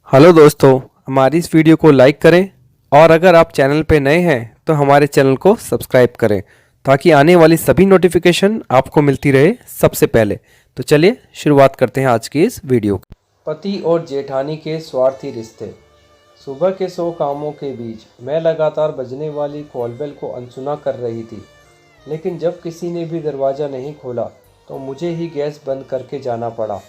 Hello दोस्तों, हमारी इस वीडियो को लाइक करें और अगर आप चैनल पे नए हैं तो हमारे चैनल को सब्सक्राइब करें ताकि आने वाली सभी नोटिफिकेशन आपको मिलती रहे सबसे पहले। तो चलिए शुरुआत करते हैं आज की इस वीडियो की। पति और जेठानी के स्वार्थी रिश्ते। सुबह के 100 कामों के बीच मैं लगातार बजने वाली कॉलबेल को अनसुना कर रही थी, लेकिन जब किसी ने भी दरवाज़ा नहीं खोला तो मुझे ही गैस बंद करके जाना पड़ा।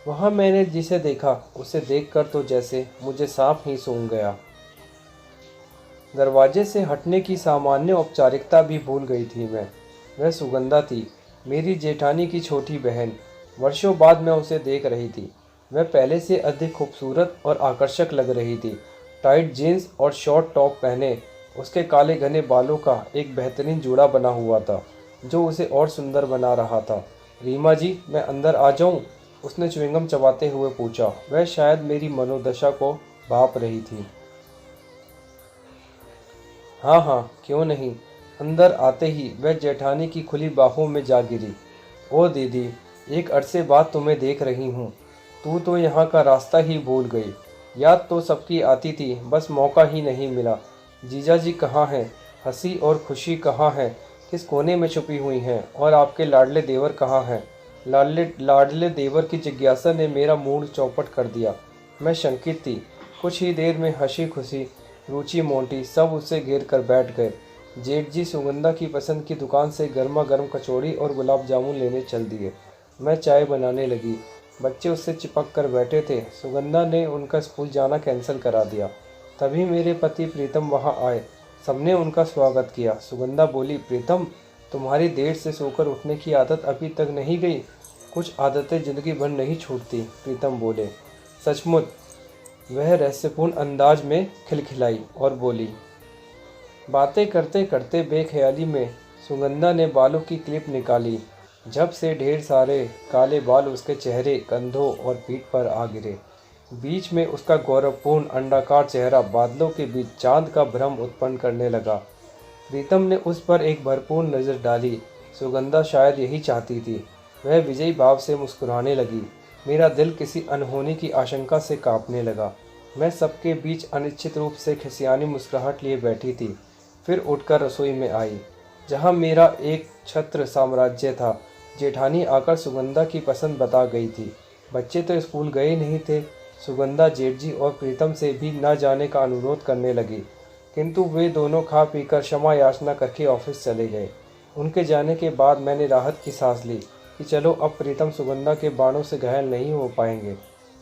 वहाँ मैंने जिसे देखा उसे देखकर तो जैसे मुझे सांप ही सूंघ गया। दरवाजे से हटने की सामान्य औपचारिकता भी भूल गई थी मैं। वह सुगंधा थी, मेरी जेठानी की छोटी बहन। वर्षों बाद मैं उसे देख रही थी। वह पहले से अधिक खूबसूरत और आकर्षक लग रही थी। टाइट जीन्स और शॉर्ट टॉप पहने उसके काले घने बालों का एक बेहतरीन जोड़ा बना हुआ था, जो उसे और सुंदर बना रहा था। रीमा जी, मैं अंदर आ जाऊं? उसने च्युइंगम चबाते हुए पूछा। वह शायद मेरी मनोदशा को भाप रही थी। हाँ हाँ, क्यों नहीं। अंदर आते ही वह जेठानी की खुली बाहों में जा गिरी। ओ दीदी, एक अरसे बाद तुम्हें देख रही हूँ। तू तो यहाँ का रास्ता ही भूल गई। याद तो सबकी आती थी, बस मौका ही नहीं मिला। जीजा जी कहाँ हैं? हंसी और खुशी कहाँ है? किस कोने में छुपी हुई हैं? और आपके लाडले देवर कहाँ हैं? लाडले लाडले देवर की जिज्ञासा ने मेरा मूड चौपट कर दिया। मैं शंकित थी। कुछ ही देर में हंसी खुशी रुचि मोंटी सब उससे घेर कर बैठ गए। जेठ जी सुगंधा की पसंद की दुकान से गर्मा गर्म कचौड़ी और गुलाब जामुन लेने चल दिए। मैं चाय बनाने लगी। बच्चे उससे चिपक कर बैठे थे। सुगंधा ने उनका स्कूल जाना कैंसिल करा दिया। तभी मेरे पति प्रीतम वहां आए। सबने उनका स्वागत किया। सुगंधा बोली, प्रीतम, तुम्हारी देर से सोकर उठने की आदत अभी तक नहीं गई? कुछ आदतें जिंदगी भर नहीं छूटती, प्रीतम बोले। सचमुच? वह रहस्यपूर्ण अंदाज में खिलखिलाई और बोली। बातें करते करते बेख्याली में सुगंधा ने बालों की क्लिप निकाली। झप से ढेर सारे काले बाल उसके चेहरे, कंधों और पीठ पर आ गिरे। बीच में उसका गौरवपूर्ण अंडाकार चेहरा बादलों के बीच चांद का भ्रम उत्पन्न करने लगा। प्रीतम ने उस पर एक भरपूर नज़र डाली। सुगंधा शायद यही चाहती थी। वह विजयी भाव से मुस्कुराने लगी। मेरा दिल किसी अनहोनी की आशंका से कांपने लगा। मैं सबके बीच अनिश्चित रूप से खिसियानी मुस्कुराहट लिए बैठी थी। फिर उठकर रसोई में आई, जहाँ मेरा एक छत्र साम्राज्य था। जेठानी आकर सुगंधा की पसंद बता गई थी। बच्चे तो स्कूल गए नहीं थे। सुगंधा जेठ जी और प्रीतम से भी न जाने का अनुरोध करने लगी, किंतु वे दोनों खा पीकर क्षमा याचना करके ऑफिस चले गए। उनके जाने के बाद मैंने राहत की सांस ली कि चलो अब प्रीतम सुगंधा के बाणों से घायल नहीं हो पाएंगे।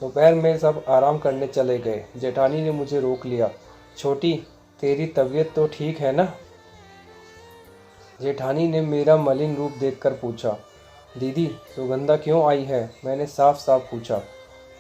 दोपहर में सब आराम करने चले गए। जेठानी ने मुझे रोक लिया। छोटी, तेरी तबीयत तो ठीक है ना? जेठानी ने मेरा मलिन रूप देखकर पूछा। दीदी, सुगंधा क्यों आई है? मैंने साफ साफ पूछा।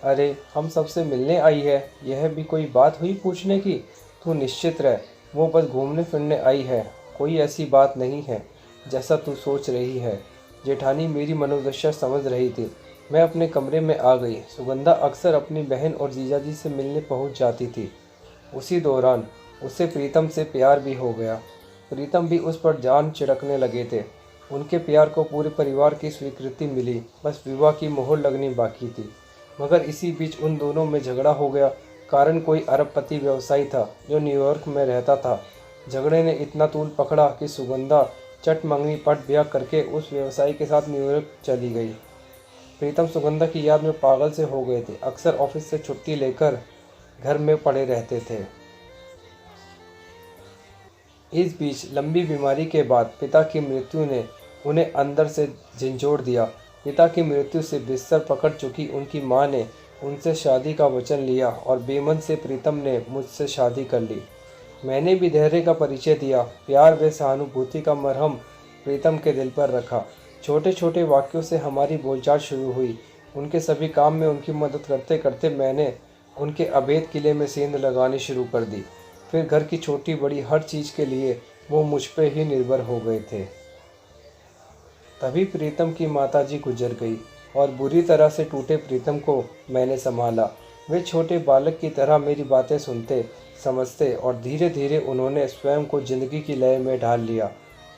अरे, हम सबसे मिलने आई है, यह भी कोई बात हुई पूछने की? तू निश्चित रह, वो बस घूमने फिरने आई है। कोई ऐसी बात नहीं है जैसा तू सोच रही है। जेठानी मेरी मनोदशा समझ रही थी। मैं अपने कमरे में आ गई। सुगंधा अक्सर अपनी बहन और जीजाजी से मिलने पहुंच जाती थी। उसी दौरान उसे प्रीतम से प्यार भी हो गया। प्रीतम भी उस पर जान छिड़कने लगे थे। उनके प्यार को पूरे परिवार की स्वीकृति मिली, बस विवाह की मोहर लगनी बाकी थी। मगर इसी बीच उन दोनों में झगड़ा हो गया। कारण कोई अरबपति व्यवसायी था जो न्यूयॉर्क में रहता था। झगड़े ने इतना तूल पकड़ा कि सुगंधा चट मंगनी पट ब्याह करके उस व्यवसायी के साथ न्यूयॉर्क चली गई। प्रीतम सुगंधा की याद में पागल से हो गए थे। अक्सर ऑफिस से छुट्टी लेकर घर में पड़े रहते थे। इस बीच लंबी बीमारी के बाद पिता की मृत्यु ने उन्हें अंदर से झंझोड़ दिया। पिता की मृत्यु से बिस्तर पकड़ चुकी उनकी मां ने उनसे शादी का वचन लिया और बेमन से प्रीतम ने मुझसे शादी कर ली। मैंने भी धैर्य का परिचय दिया। प्यार व सहानुभूति का मरहम प्रीतम के दिल पर रखा। छोटे छोटे वाक्यों से हमारी बोलचाल शुरू हुई। उनके सभी काम में उनकी मदद करते करते मैंने उनके अभेद किले में सेंध लगानी शुरू कर दी। फिर घर की छोटी बड़ी हर चीज़ के लिए वो मुझ पे ही निर्भर हो गए थे। तभी प्रीतम की माताजी गुजर गई और बुरी तरह से टूटे प्रीतम को मैंने संभाला। वे छोटे बालक की तरह मेरी बातें सुनते, समझते और धीरे धीरे उन्होंने स्वयं को जिंदगी की लय में ढाल लिया।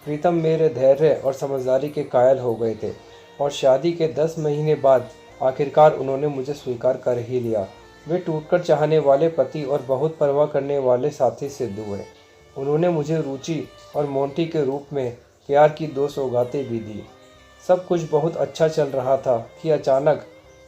प्रीतम मेरे धैर्य और समझदारी के कायल हो गए थे और शादी के 10 महीने बाद आखिरकार उन्होंने मुझे स्वीकार कर ही लिया। वे टूटकर चाहने वाले पति और बहुत परवाह करने वाले साथी सिद्ध हुए। उन्होंने मुझे रुचि और मोंटी के रूप में प्यार की दो सौगातें भी दी। सब कुछ बहुत अच्छा चल रहा था कि अचानक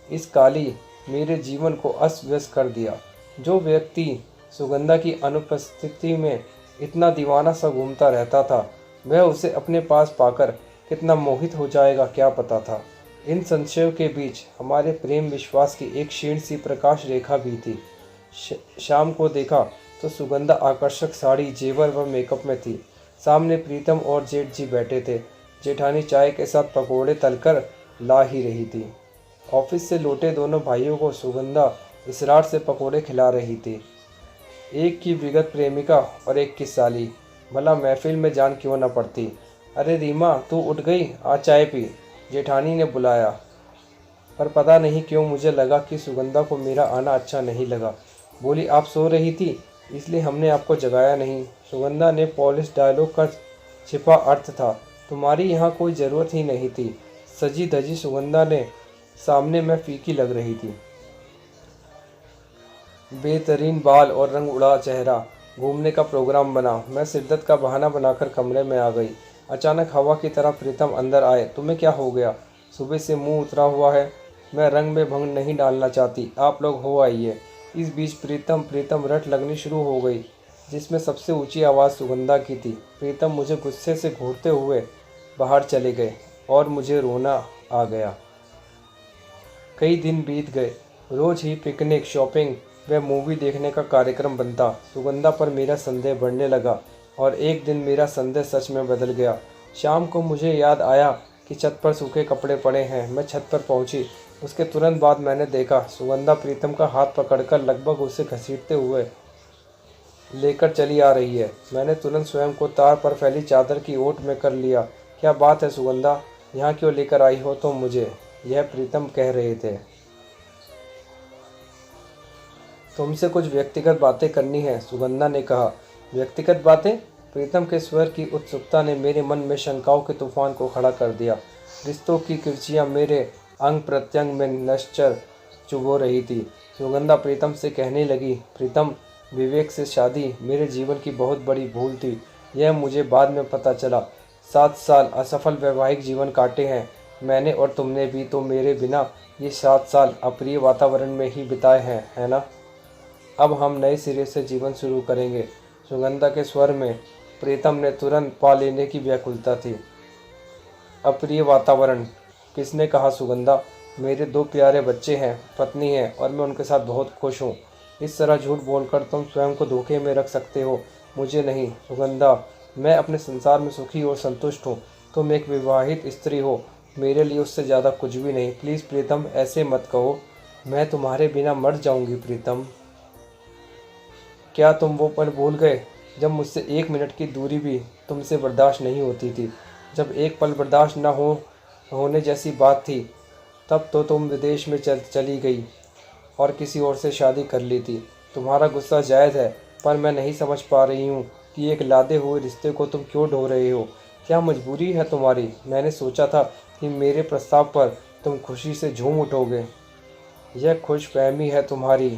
इस काली मेरे जीवन को अस्त व्यस्त कर दिया। जो व्यक्ति सुगंधा की अनुपस्थिति में इतना दीवाना सा घूमता रहता था, वह उसे अपने पास पाकर कितना मोहित हो जाएगा क्या पता था। इन संशयों के बीच हमारे प्रेम विश्वास की एक क्षीण सी प्रकाश रेखा भी थी। शाम को देखा तो सुगंधा आकर्षक साड़ी, जेवर व मेकअप में थी। सामने प्रीतम और जेठ जी बैठे थे। जेठानी चाय के साथ पकोड़े तलकर ला ही रही थी। ऑफिस से लौटे दोनों भाइयों को सुगंधा इसरार से पकोड़े खिला रही थी। एक की विगत प्रेमिका और एक की साली। भला महफिल में जान क्यों न पड़ती। अरे रीमा, तू उठ गई, आ चाय पी, जेठानी ने बुलाया। पर पता नहीं क्यों मुझे लगा कि सुगंधा को मेरा आना अच्छा नहीं लगा। बोली, आप सो रही थी इसलिए हमने आपको जगाया नहीं। सुगंधा ने पॉलिश डायलॉग का छिपा अर्थ था। तुम्हारी यहाँ कोई ज़रूरत ही नहीं थी। सजी धजी सुगंधा ने सामने मैं फीकी लग रही थी। बेहतरीन बाल और रंग उड़ा चेहरा। घूमने का प्रोग्राम बना। मैं शिद्दत का बहाना बनाकर कमरे में आ गई। अचानक हवा की तरह प्रीतम अंदर आए। तुम्हें क्या हो गया? सुबह से मुंह उतरा हुआ है। मैं रंग में भंग नहीं डालना चाहती, आप लोग हो आइए। इस बीच प्रीतम रट लगनी शुरू हो गई, जिसमें सबसे ऊंची आवाज़ सुगंधा की थी। प्रीतम मुझे गुस्से से घूरते हुए बाहर चले गए और मुझे रोना आ गया। कई दिन बीत गए। रोज ही पिकनिक, शॉपिंग व मूवी देखने का कार्यक्रम बनता। सुगंधा पर मेरा संदेह बढ़ने लगा और एक दिन मेरा संदेह सच में बदल गया। शाम को मुझे याद आया कि छत पर सूखे कपड़े पड़े हैं। मैं छत पर पहुंची। उसके तुरंत बाद मैंने देखा सुगंधा प्रीतम का हाथ पकड़कर लगभग उसे घसीटते हुए लेकर चली आ रही है। मैंने तुरंत स्वयं को तार पर फैली चादर की ओट में कर लिया। क्या बात है सुगंधा, यहाँ क्यों लेकर आई हो तुम मुझे? यह प्रीतम कह रहे थे। तुमसे कुछ व्यक्तिगत बातें करनी है, सुगंधा ने कहा। व्यक्तिगत बातें? प्रीतम के स्वर की उत्सुकता ने मेरे मन में शंकाओं के तूफान को खड़ा कर दिया। रिश्तों की किरचियाँ मेरे अंग प्रत्यंग में नश्चर चुभो रही थी। सुगंधा प्रीतम से कहने लगी, प्रीतम, विवेक से शादी मेरे जीवन की बहुत बड़ी भूल थी। यह मुझे बाद में पता चला। 7 साल असफल वैवाहिक जीवन काटे हैं मैंने और तुमने भी, तो मेरे बिना ये 7 साल अप्रिय वातावरण में ही बिताए हैं, है ना? अब हम नए सिरे से जीवन शुरू करेंगे। सुगंधा के स्वर में प्रीतम ने तुरंत पा लेने की व्याकुलता थी। अप्रिय वातावरण? किसने कहा सुगंधा? मेरे 2 प्यारे बच्चे हैं, पत्नी है और मैं उनके साथ बहुत खुश हूँ। इस तरह झूठ बोलकर तुम स्वयं को धोखे में रख सकते हो, मुझे नहीं। सुगंधा, मैं अपने संसार में सुखी और संतुष्ट हूँ। तुम एक विवाहित स्त्री हो, मेरे लिए उससे ज़्यादा कुछ भी नहीं। प्लीज़ प्रीतम, ऐसे मत कहो। मैं तुम्हारे बिना मर जाऊँगी प्रीतम। क्या तुम वो पल भूल गए जब मुझसे 1 मिनट की दूरी भी तुमसे बर्दाश्त नहीं होती थी? जब एक पल बर्दाश्त न होने जैसी बात थी, तब तो तुम विदेश में चली गई और किसी और से शादी कर ली थी। तुम्हारा गुस्सा जायज़ है, पर मैं नहीं समझ पा रही हूँ कि एक लादे हुए रिश्ते को तुम क्यों ढो रहे हो। क्या मजबूरी है तुम्हारी? मैंने सोचा था कि मेरे प्रस्ताव पर तुम खुशी से झूम उठोगे। यह खुशफहमी है तुम्हारी।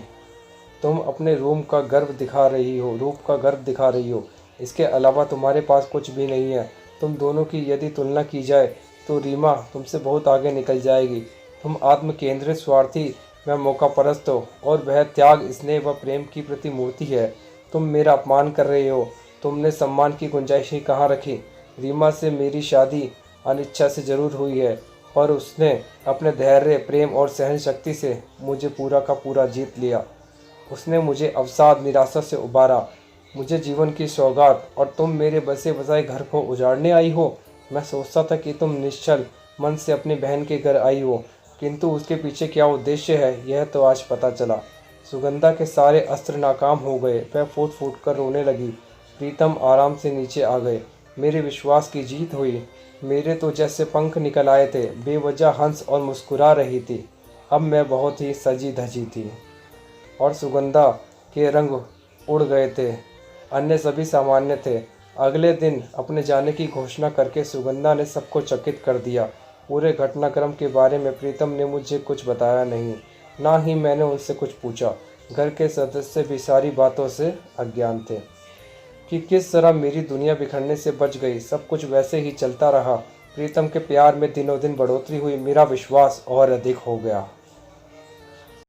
तुम अपने रूप का गर्व दिखा रही हो। इसके अलावा तुम्हारे पास कुछ भी नहीं है। तुम दोनों की यदि तुलना की जाए तो रीमा तुमसे बहुत आगे निकल जाएगी। तुम आत्म केंद्रित, स्वार्थी, मैं मौका परस्त हो और वह त्याग, स्नेह व प्रेम की प्रतिमूर्ति है। तुम मेरा अपमान कर रहे हो। तुमने सम्मान की गुंजाइश ही कहाँ रखी? रीमा से मेरी शादी अनिच्छा से जरूर हुई है, और उसने अपने धैर्य, प्रेम और सहन शक्ति से मुझे पूरा का पूरा जीत लिया। उसने मुझे अवसाद, निराशा से उबारा, मुझे जीवन की सौगात, और तुम मेरे बसे बसाए घर को उजाड़ने आई हो। मैं सोचता था कि तुम निश्चल मन से अपनी बहन के घर आई हो, किंतु उसके पीछे क्या उद्देश्य है, यह तो आज पता चला। सुगंधा के सारे अस्त्र नाकाम हो गए। वह फूट फूट कर रोने लगी। प्रीतम आराम से नीचे आ गए। मेरे विश्वास की जीत हुई। मेरे तो जैसे पंख निकल आए थे। बेवजह हंस और मुस्कुरा रही थी। अब मैं बहुत ही सजी धजी थी और सुगंधा के रंग उड़ गए थे। अन्य सभी सामान्य थे। अगले दिन अपने जाने की घोषणा करके सुगंधा ने सबको चकित कर दिया। पूरे घटनाक्रम के बारे में प्रीतम ने मुझे कुछ बताया नहीं, ना ही मैंने उनसे कुछ पूछा। घर के सदस्य भी सारी बातों से अज्ञान थे कि किस तरह मेरी दुनिया बिखरने से बच गई। सब कुछ वैसे ही चलता रहा। प्रीतम के प्यार में दिनों दिन बढ़ोतरी हुई। मेरा विश्वास और अधिक हो गया।